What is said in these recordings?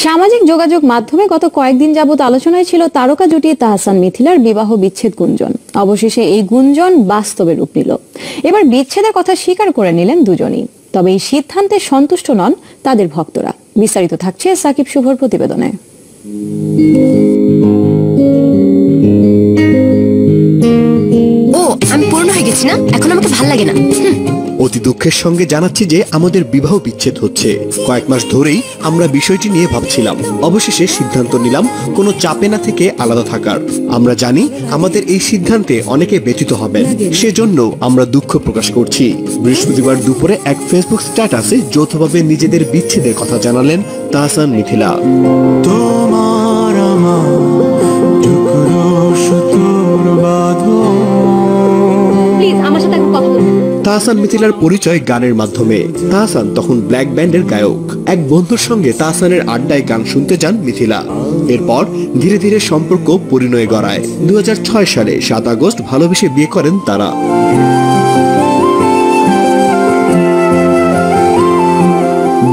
সামাজিক যোগাযোগ মাধ্যমে গত কয়েকদিন যাবত আলোচনায় ছিল তারকা জুটি তাহসান মিথিলার বিবাহ বিচ্ছেদ গুঞ্জন। অবশেষে এই গুঞ্জন বাস্তবে রূপ নিল। এবার বিচ্ছেদের কথা স্বীকার করে নিলেন দুজনই। তবে এই সিদ্ধান্তে সন্তুষ্ট নন তাদের ভক্তরা। বিস্তারিত থাকছে সাকিব শুভর প্রতিবেদনে। ও আমি পূর্ণ হয়ে গেছি না, এখন আমাকে ভাল লাগে না। অতি দুঃখের সঙ্গে জানাচ্ছি যে আমাদের বিবাহ বিচ্ছেদ হচ্ছে। কয়েক মাস ধরেই আমরা বিষয়টি নিয়ে ভাবছিলাম, অবশেষে সিদ্ধান্ত নিলাম কোনো চাপে না থেকে আলাদা থাকার। আমরা জানি আমাদের এই সিদ্ধান্তে অনেকে ব্যথিত হবেন, সেজন্য আমরা দুঃখ প্রকাশ করছি। বৃহস্পতিবার দুপুরে এক ফেসবুক স্ট্যাটাসে যৌথভাবে নিজেদের বিচ্ছেদের কথা জানালেন তাহসান মিথিলা। তাহসান মিথিলার পরিচয় গানের মাধ্যমে। তাহসান তখন ব্ল্যাক ব্যান্ডের গায়ক। এক বন্ধুর সঙ্গে তাহসানের আড্ডায় গান শুনতে যান মিথিলা। এরপর ধীরে ধীরে সম্পর্ক পরিণয় গড়ায়। 2006 সালে 7 আগস্ট ভালোবেসে বিয়ে করেন তারা।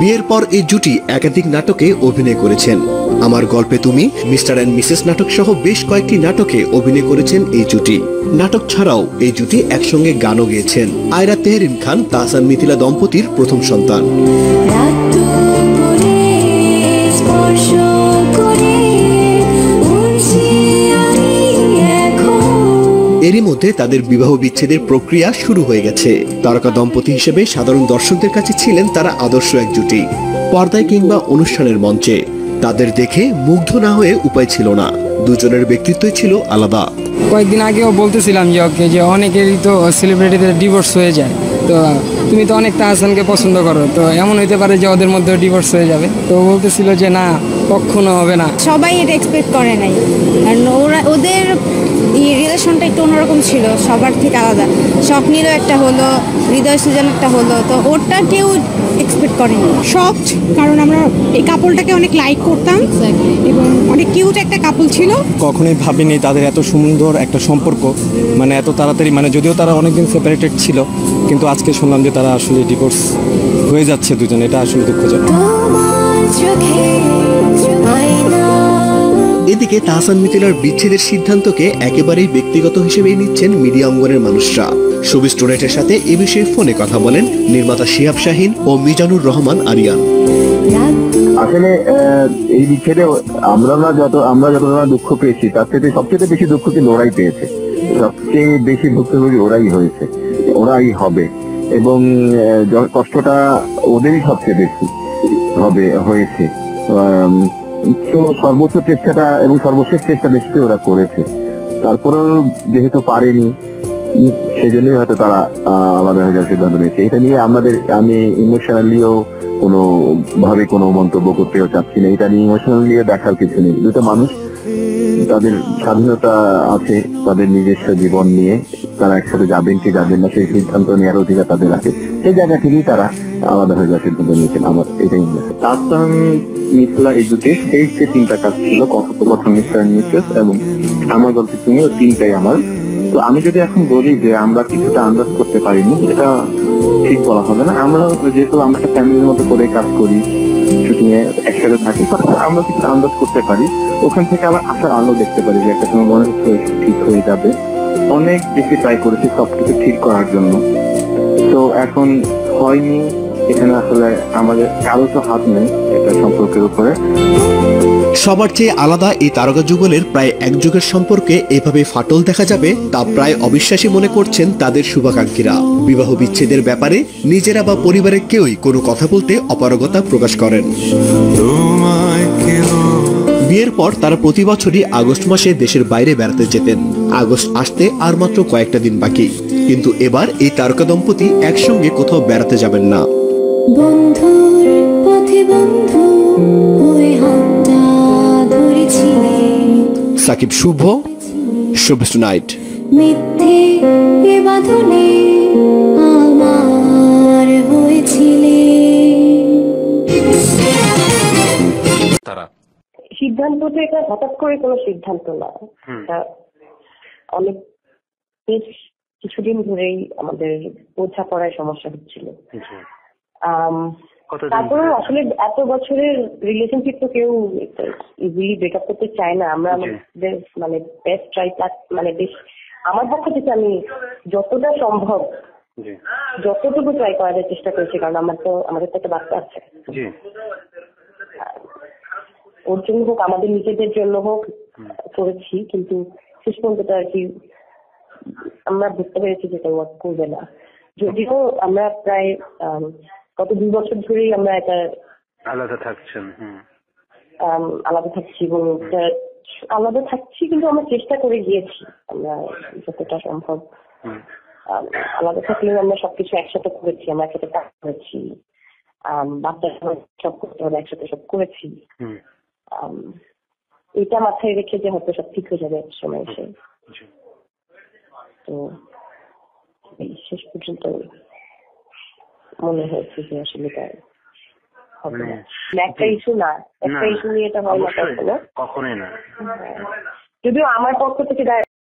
বিয়ের পর এই জুটি একাধিক নাটকে অভিনয় করেছেন। আমার গল্পে তুমি, মিস্টার অ্যান্ড মিসেস নাটক সহ বেশ কয়েকটি নাটকে অভিনয় করেছেন এই জুটি। নাটক ছাড়াও এই জুটি একসঙ্গে গানও গেয়েছেন। আয়রা তেহরিন খান তাহসান মিথিলা দম্পতির প্রথম সন্তান। এরই মধ্যে তাদের বিবাহ বিচ্ছেদের প্রক্রিয়া শুরু হয়ে গেছে। তারকা দম্পতি হিসেবে সাধারণ দর্শকদের কাছে ছিলেন তারা আদর্শ এক জুটি। পর্দায় কিংবা অনুষ্ঠানের মঞ্চে তাদের দেখে মুগ্ধ না হয়ে উপায় ছিল না। দুজনের ব্যক্তিত্বই ছিল আলাদা। কয়েকদিন আগেও বলতেছিলাম যে অনেকেরই তো সেলিব্রিটিদের ডিভোর্স হয়ে যায়, তো তুমি তো অনেক তাহসানকে পছন্দ করো, তো এমন হইতে পারে যে ওদের মধ্যে ডিভোর্স হয়ে যাবে। তো বলতেছিল যে না, কখনো হবে না। সবাই এটা এক্সপেক্ট করে নাই, কারণ ওদের রিলেশনটা একটু অন্যরকম ছিল, সবার থেকে আলাদা। স্বপ্নেরও একটা হলো, হৃদয় সুজন একটা হলো, তো ওটা কেউ এক্সপেক্ট করেনি। শকড, কারণ আমরা এই কাপলটাকে অনেক লাইক করতাম এবং অনেক কিউট একটা কাপল ছিল। কখনোই ভাবিনি তাদের এত সুন্দর একটা সম্পর্ক, মানে এত তাড়াতাড়ি, মানে যদিও তারা অনেকদিন সেপারেটেড ছিল, কিন্তু আজকে শুনলাম যে তারা আসলে ডিভোর্স হয়ে যাচ্ছে দুজনে। এটা আসলে দুঃখজনক। এদিকে তাহসান মিথিলার বিচ্ছেদের সিদ্ধান্তকে একেবারেই ব্যক্তিগত হিসেবেই নিচ্ছেন মিডিয়া অঙ্গনের মানুষরা। শোবিজ টুনাইটের সাথে এ বিষয়ে ফোনে কথা বলেন নির্মাতা শিহাব শাহিন ও মিজানুর রহমান আরিয়ান। আসলে এই বিচ্ছেদে আমরা যতটা দুঃখ পেয়েছি, তার থেকে সবচেয়ে বেশি দুঃখ কিন্তু ওরাই পেয়েছে। সবচেয়ে বেশি ভুক্তভোগী ওরাই হয়েছে, ওরাই হবে, এবং কষ্টটা ওদেরই সবচেয়ে বেশি হয়েছে। তো সর্বোচ্চ চেষ্টাটা এবং সর্বশেষ চেষ্টা নিশ্চয়ই ওরা করেছে। তারপরেও যেহেতু পারেনি, সেজন্যই হয়তো তারা আলাদা হয়ে যাওয়ার সিদ্ধান্ত নিয়েছে। এটা নিয়ে আমি ইমোশনালিও কোনো মন্তব্য করতেও চাচ্ছি না। এটা নিয়ে ইমোশনালিও দেখার কিছু নেই। দুটো মানুষ, তাদের স্বাধীনতা আছে, তাদের নিজস্ব জীবন নিয়ে তারা একসাথে যাবেন কি যাবেন না সেই সিদ্ধান্ত নেওয়ার অধিকার তাদের আছে। সেই জায়গা থেকেই তারা আলাদা হয়ে যাওয়ার সিদ্ধান্ত নিয়েছেন। আমার এটাই মনে হয়। তাহসান মিথিলা এই দুটি সেই যে 3টা কাজ ছিল, কথোপকথন, মিস্টার এন্ড মিসেস এবং আমার গল্পে তুমি, ওই 3টাই আমার। তো আমি যদি এখন বলি যে আমরা কিছুটা আন্দাজ করতে পারিনি, এটা ঠিক বলা হবে না। আমরা যেহেতু আমরা একটা ফ্যামিলির মতো করে কাজ করি, শুটিং এ একসাথে থাকি, আমরা কিছু আন্দাজ করতে পারি। ওখান থেকে আবার আসার আলো দেখতে পারি যে একটা সময় মনে হচ্ছে ঠিক হয়ে যাবে। অনেক বেশি ট্রাই করেছি সবকিছু ঠিক করার জন্য, তো এখন হয়নি। এখানে আসলে আমাদের কারো তো হাত নেই এটা সম্পর্কের উপরে। সবার চেয়ে আলাদা এই তারকা যুগলের প্রায় এক যুগের সম্পর্কে এভাবে ফাটল দেখা যাবে তা প্রায় অবিশ্বাসী মনে করছেন তাদের শুভাকাঙ্ক্ষীরা। বিবাহ বিচ্ছেদের ব্যাপারে নিজেরা বা পরিবারের কেউই কোনো কথা বলতে অপারগতা প্রকাশ করেন। বিয়ের পর তারা প্রতি বছরই আগস্ট মাসে দেশের বাইরে বেড়াতে যেতেন। আগস্ট আসতে আর মাত্র কয়েকটা দিন বাকি, কিন্তু এবার এই তারকা দম্পতি একসঙ্গে কোথাও বেড়াতে যাবেন না। সাকিব শুভ, শোবিজ টুনাইট। সিদ্ধান্তটা এটা হঠাৎ করে কোনো সিদ্ধান্ত না, এটা অনেক বেশ কিছুদিন ধরেই আমাদের বোঝাপড়ায় সমস্যা হচ্ছিল। তারপরে আসলে এত বছরের রিলেশনশিপ তো কেউ ইজিলি ব্রেকআপ করতে চায় না। আমরা আমাদের মানে বেস্ট ট্রাই মানে বেশ আমার পক্ষ থেকে আমি যতটা সম্ভব যতটুকু ট্রাই করার চেষ্টা করেছি, কারণ আমাদের তো একটা বাচ্চা আছে। ওর জন্য হোক আমাদের নিজেদের জন্য হোক করেছি, কিন্তু শেষ পর্যন্ত আর কি আমরা বুঝতে পেরেছি যে ওয়ার্ক করবে না। যদিও আমরা প্রায় গত 2 বছর ধরেই আমরা একটা আলাদা থাকছেন, আলাদা থাকছি এবং আলাদা থাকছি, কিন্তু আমরা চেষ্টা করে গিয়েছি আমরা যতটা সম্ভব। আলাদা থাকলেও আমরা সবকিছু একসাথে করেছি, আমরা একসাথে কাজ করেছি, বাচ্চা সব করতে হবে একসাথে সব করেছি। এটা মাথায় রেখে যে হয়তো সব ঠিক হয়ে যাবে এক সময় এসে। তো শেষ পর্যন্ত মনে হয়েছে যে আসলে তাই হবে না। একটা ইস্যু না, একটা ইস্যু নিয়ে এটা হয় না কখনোই না। যদিও আমার পক্ষ থেকে